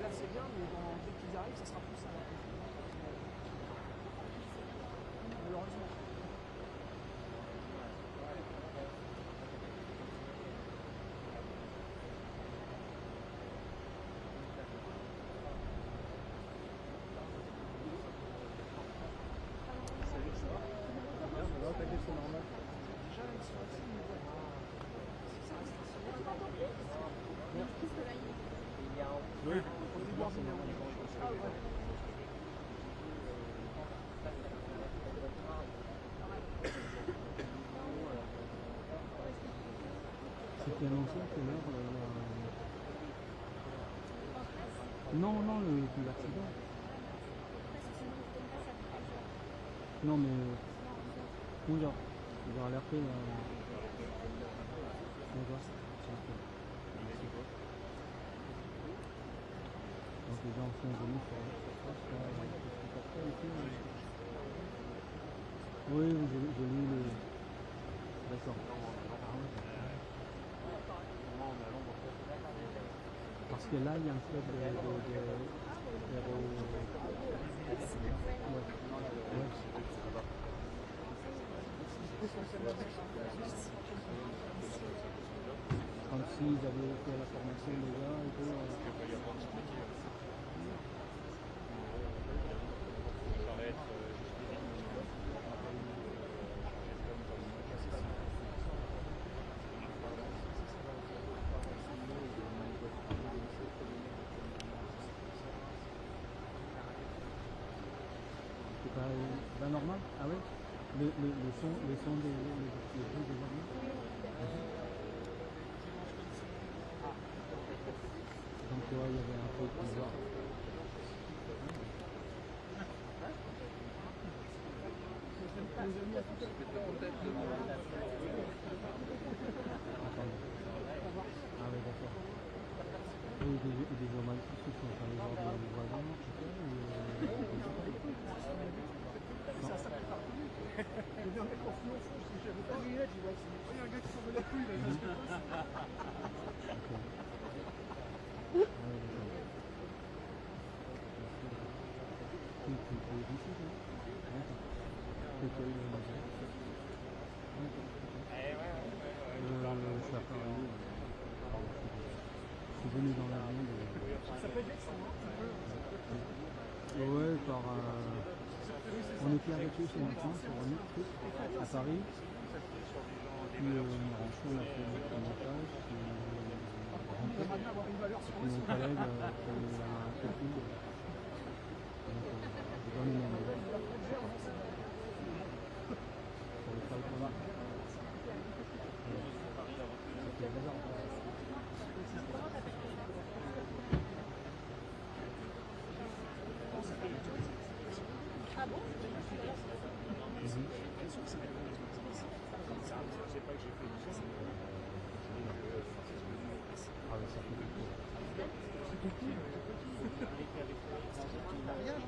là c'est bien, mais dès qu'ils arrivent, ça sera plus ça. Malheureusement. Salut, ça va? Bien, ça va, t'inquiète, c'est normal. Déjà, ils sont assez nouveaux. Ça reste assez oui, au début, c'est normal. Ah ouais. C'était annoncé à quelle heure Non, non, l'accident. Non, mais comment dire, ils ont alerté. Donc les gens sont venus sur place. Oui, j'ai lu les... D'accord. Parce que là, il y a un club comme s'ils avaient fait la formation déjà et tout. C'est pas normal? Ah ouais? Les sons des avions? Donc ouais, il y avait un truc bizarre. Ah oui, d'accord. Et des journalistes qui sont allés voir des voisins, je sais pas, C'est un sacré parcours. Il y avait un mec en fou, j'avais pas vu, il y a un gars qui s'en veut la couille, là, qu'est-ce que c'est? Je suis venu dans l'avion. Ça peut être ça, non? Ouais, par... on était avec eux chez enfants sur un autre truc à Paris. Puis on est rentré, on a fait notre montage. On aimerait bien avoir une valeur sur mon collègue qui a un copine. Donc j'ai donné mon modèle. Pour le travail qu'on a. C'était bizarre. Ah bon? Bien sûr que c'est bien. C'est pas que j'ai fait une chose. Ah oui, ça fait beaucoup. C'est cool. Mariage.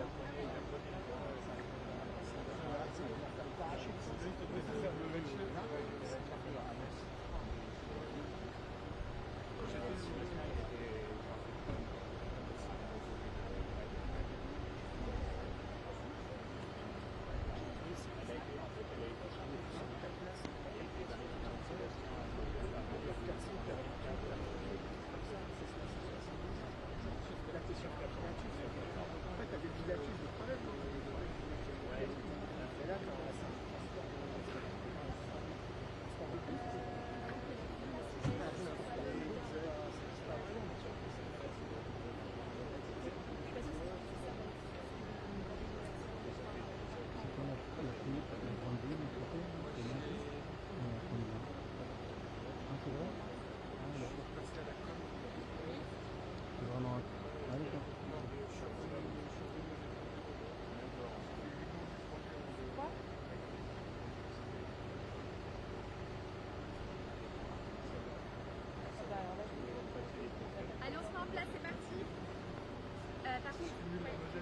Allez, on se met en place, c'est parti. Par contre,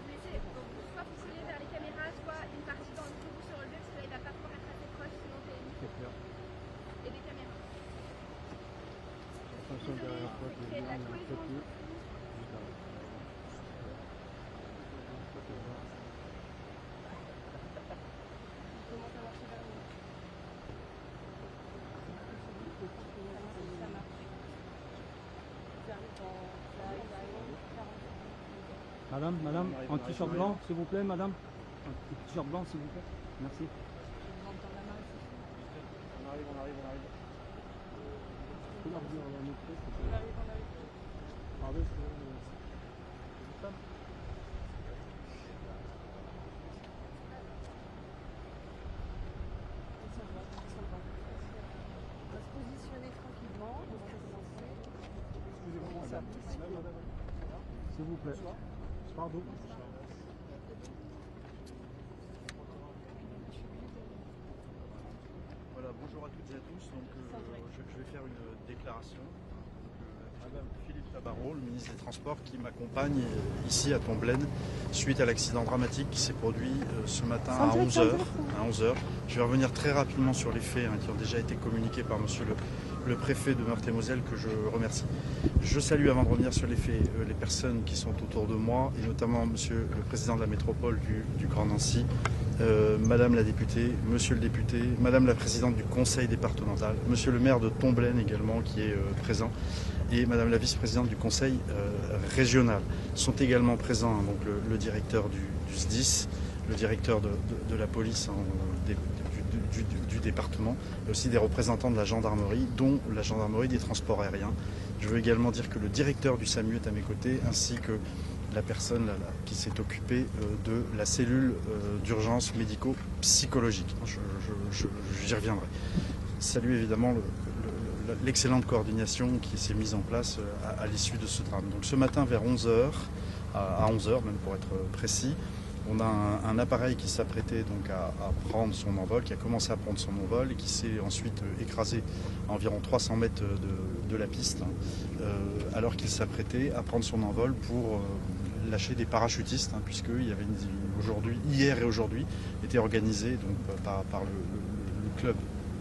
laissez soit fonctionner vers les caméras, soit une partie dans le trou sur le lever, parce que là il va pas pouvoir être assez proche, sinon t'es mis. Et des caméras. Attention derrière toi, Créer de la cohésion. Madame, en t-shirt blanc, s'il vous plaît, madame. En t-shirt blanc, s'il vous plaît. Merci. On arrive. Je peux leur dire la métro, On arrive. pardon, On va se positionner tranquillement. On va commencer. Excusez-moi, madame. s'il vous plaît. Pardon. Voilà, bonjour à toutes et à tous. Donc, je vais faire une déclaration. Madame Philippe Tabarot, le ministre des Transports, qui m'accompagne ici à Tomblaine suite à l'accident dramatique qui s'est produit ce matin à 11h. Je vais revenir très rapidement sur les faits qui ont déjà été communiqués par monsieur le préfet de Meurthe-et-Moselle, que je remercie. Je salue, avant de revenir sur les faits, les personnes qui sont autour de moi, et notamment monsieur le président de la métropole du Grand Nancy, madame la députée, monsieur le député, madame la présidente du conseil départemental, monsieur le maire de Tomblaine également qui est présent, et madame la vice-présidente du conseil régional. Sont également présents donc le directeur du SDIS, le directeur de la police du département, et aussi des représentants de la gendarmerie, dont la gendarmerie des transports aériens. Je veux également dire que le directeur du SAMU est à mes côtés, ainsi que la personne qui s'est occupée de la cellule d'urgence médico-psychologique. J'y reviendrai. Salut évidemment l'excellente coordination qui s'est mise en place à l'issue de ce drame. Donc ce matin vers 11h, à 11h même pour être précis, on a un appareil qui s'apprêtait donc à prendre son envol, qui a commencé à prendre son envol et qui s'est ensuite écrasé à environ 300 mètres de la piste, alors qu'il s'apprêtait à prendre son envol pour lâcher des parachutistes, puisque il y avait hier et aujourd'hui était organisé donc, par le club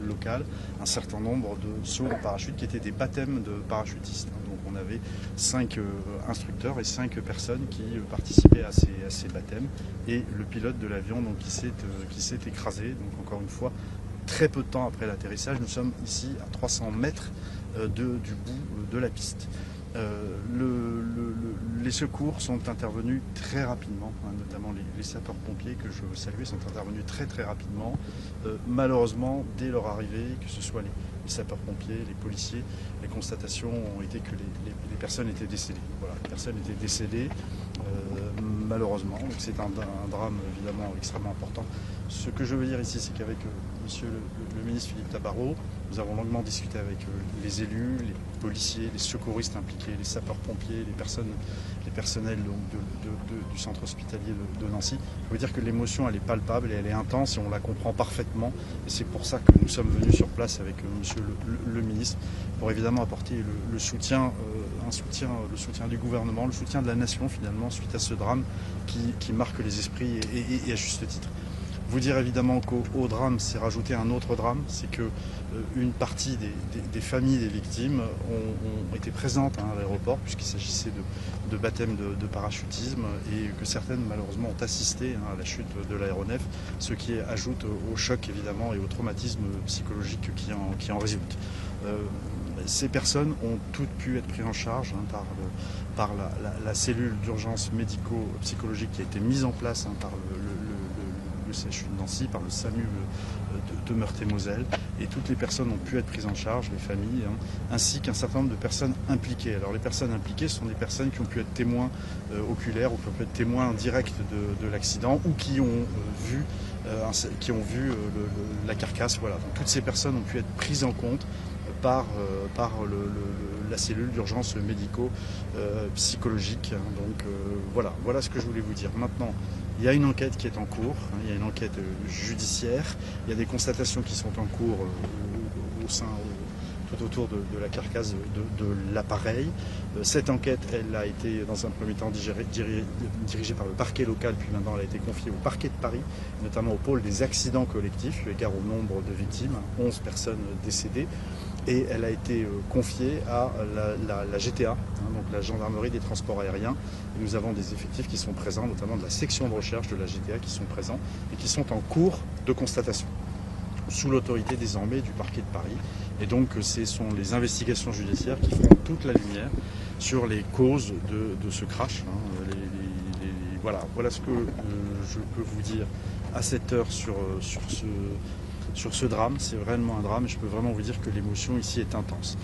local un certain nombre de sauts en parachute qui étaient des baptêmes de parachutistes. Donc on avait 5 instructeurs et 5 personnes qui participaient à ces baptêmes, et le pilote de l'avion donc qui s'est écrasé. Donc encore une fois, très peu de temps après l'atterrissage, nous sommes ici à 300 mètres du bout de la piste. Les secours sont intervenus très rapidement, notamment les sapeurs-pompiers que je veux saluer sont intervenus très rapidement. Malheureusement, dès leur arrivée, que ce soit les sapeurs-pompiers, les policiers, les constatations ont été que les personnes étaient décédées. Voilà, les personnes étaient décédées, malheureusement. C'est un drame évidemment extrêmement important. Ce que je veux dire ici, c'est qu'avec monsieur le ministre Philippe Tabarot, nous avons longuement discuté avec les élus, les policiers, les secouristes impliqués, les sapeurs-pompiers, les personnels donc, du centre hospitalier de Nancy. Je veux dire que l'émotion, elle est palpable et elle est intense et on la comprend parfaitement. Et c'est pour ça que nous sommes venus sur place avec monsieur le ministre pour évidemment apporter le soutien du gouvernement, le soutien de la nation finalement suite à ce drame qui marque les esprits et à juste titre. Vous dire évidemment qu'au drame s'est rajouté un autre drame, c'est que une partie des familles des victimes ont été présentes à l'aéroport, puisqu'il s'agissait de baptême de parachutisme, et que certaines malheureusement ont assisté à la chute de l'aéronef, ce qui ajoute au choc évidemment et au traumatisme psychologique qui en résulte. Ces personnes ont toutes pu être prises en charge par la cellule d'urgence médico-psychologique qui a été mise en place par le CHU de Nancy, par le SAMU de Meurthe-et-Moselle, et toutes les personnes ont pu être prises en charge, les familles, ainsi qu'un certain nombre de personnes impliquées. Alors les personnes impliquées sont des personnes qui ont pu être témoins oculaires ou qui ont pu être témoins directs de l'accident ou qui ont vu la carcasse. Voilà. Donc, toutes ces personnes ont pu être prises en compte par la cellule d'urgence médico-psychologique. Donc voilà ce que je voulais vous dire. Maintenant, il y a une enquête qui est en cours, il y a une enquête judiciaire, il y a des constatations qui sont en cours tout autour de la carcasse de l'appareil. Cette enquête, elle a été dans un premier temps dirigée par le parquet local, puis maintenant elle a été confiée au parquet de Paris, notamment au pôle des accidents collectifs, eu égard au nombre de victimes, 11 personnes décédées. Et elle a été confiée à la GTA, donc la gendarmerie des transports aériens. Et nous avons des effectifs qui sont présents, notamment de la section de recherche de la GTA qui sont présents et qui sont en cours de constatation, sous l'autorité désormais du parquet de Paris. Et donc ce sont les investigations judiciaires qui feront toute la lumière sur les causes de ce crash. Voilà ce que je peux vous dire à cette heure sur ce drame. C'est vraiment un drame et je peux vraiment vous dire que l'émotion ici est intense.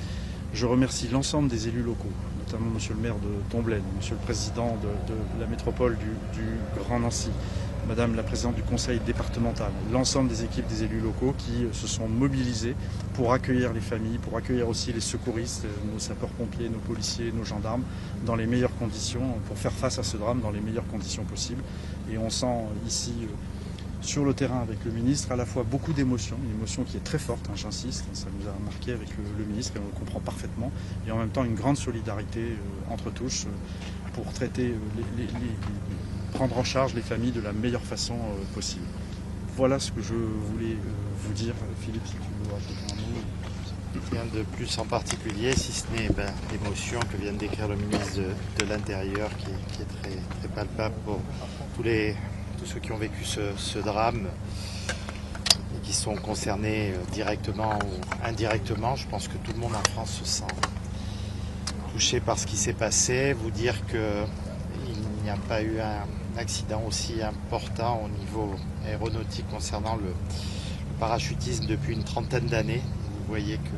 Je remercie l'ensemble des élus locaux, notamment monsieur le maire de Tomblaine, monsieur le président de la métropole du Grand Nancy, madame la présidente du conseil départemental, l'ensemble des équipes des élus locaux qui se sont mobilisés pour accueillir les familles, pour accueillir aussi les secouristes, nos sapeurs-pompiers, nos policiers, nos gendarmes, dans les meilleures conditions, pour faire face à ce drame dans les meilleures conditions possibles. Et on sent ici, sur le terrain avec le ministre, à la fois beaucoup d'émotions, une émotion qui est très forte, hein, j'insiste, ça nous a marqué avec le ministre et on le comprend parfaitement, et en même temps une grande solidarité entre tous pour traiter, prendre en charge les familles de la meilleure façon possible. Voilà ce que je voulais vous dire. Philippe, si tu veux rajouter un mot. Rien de plus en particulier, si ce n'est l'émotion que vient de décrire le ministre de l'Intérieur qui est très, très palpable pour tous ceux qui ont vécu ce drame et qui sont concernés directement ou indirectement. Je pense que tout le monde en France se sent touché par ce qui s'est passé. Vous dire qu'il n'y a pas eu un accident aussi important au niveau aéronautique concernant le parachutisme depuis une trentaine d'années. Vous voyez que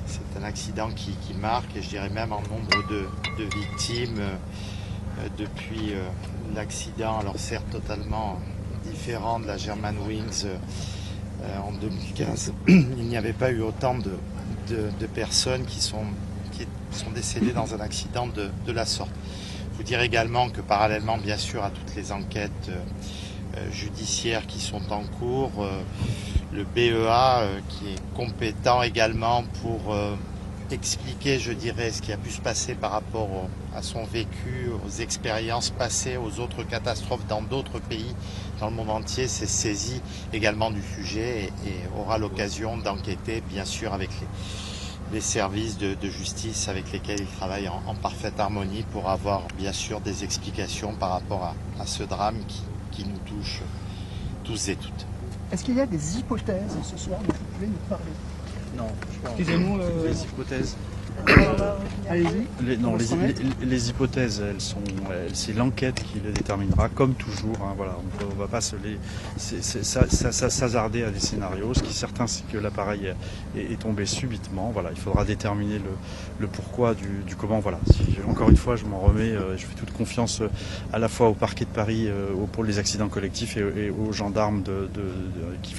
c'est un accident qui marque, et je dirais même en nombre de victimes depuis l'accident, alors certes totalement différent de la Germanwings en 2015. Il n'y avait pas eu autant de personnes qui sont décédées dans un accident de la sorte. Vous dire également que parallèlement bien sûr à toutes les enquêtes judiciaires qui sont en cours, le BEA qui est compétent également pour expliquer, je dirais, ce qui a pu se passer par rapport à son vécu, aux expériences passées, aux autres catastrophes dans d'autres pays, dans le monde entier, s'est saisi également du sujet et aura l'occasion d'enquêter, bien sûr, avec les services de justice avec lesquels il travaille en parfaite harmonie pour avoir, bien sûr, des explications par rapport à ce drame qui nous touche tous et toutes. Est-ce qu'il y a des hypothèses ce soir dont vous pouvez nous parler? Non, Excusez-nous. Les hypothèses. Allez-y. Les hypothèses, c'est l'enquête qui les déterminera, comme toujours. Hein, voilà, on ne va pas s'hasarder à des scénarios. Ce qui est certain, c'est que l'appareil est tombé subitement. Voilà, il faudra déterminer le pourquoi du comment. Voilà. Encore une fois, je m'en remets. Je fais toute confiance à la fois au parquet de Paris, au pôle des accidents collectifs et aux gendarmes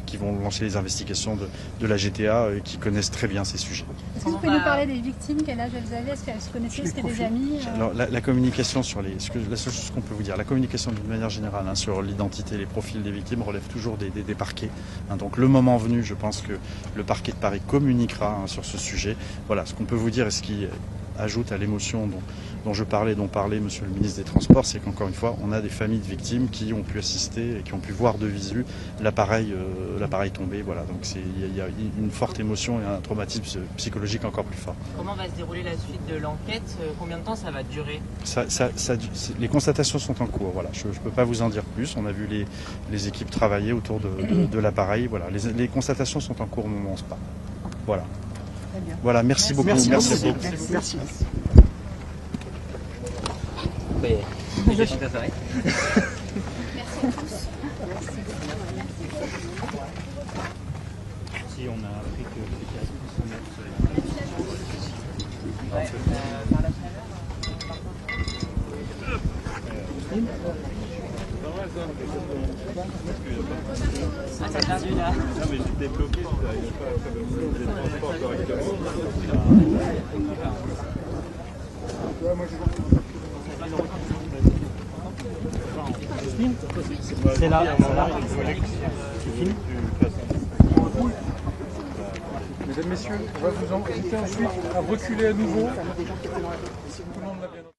qui vont lancer les investigations de la GTA et qui connaissent très bien ces sujets. Est-ce que vous pouvez nous parler des victimes? Quel âge elles avaient? Est-ce qu'elles se connaissaient? Est-ce que des amis? Alors, la communication sur la seule chose qu'on peut vous dire, la communication d'une manière générale sur l'identité, les profils des victimes relève toujours des parquets. Hein, donc le moment venu, je pense que le parquet de Paris communiquera sur ce sujet. Voilà, ce qu'on peut vous dire et ce qui ajoute à l'émotion dont parlait monsieur le ministre des Transports, c'est qu'encore une fois, on a des familles de victimes qui ont pu assister et qui ont pu voir de visu l'appareil tomber. Voilà, donc il y a une forte émotion et un traumatisme psychologique encore plus fort. Comment va se dérouler la suite de l'enquête? Combien de temps ça va durer? Les constatations sont en cours. Voilà, je ne peux pas vous en dire plus. On a vu les équipes travailler autour de l'appareil. Voilà, les constatations sont en cours au moment où on se parle. Voilà. Voilà, merci beaucoup. Merci beaucoup. Merci. Merci à tous. Si on a appris que les gaz se mettent sur Ah, t'as perdu là. Non mais j'ai débloqué, il n'y a pas le boulot des transports correctement. C'est là. Tu filmes? Mesdames, Messieurs, on va vous inviter ensuite à reculer à nouveau. Tout le monde l'a bien entendu.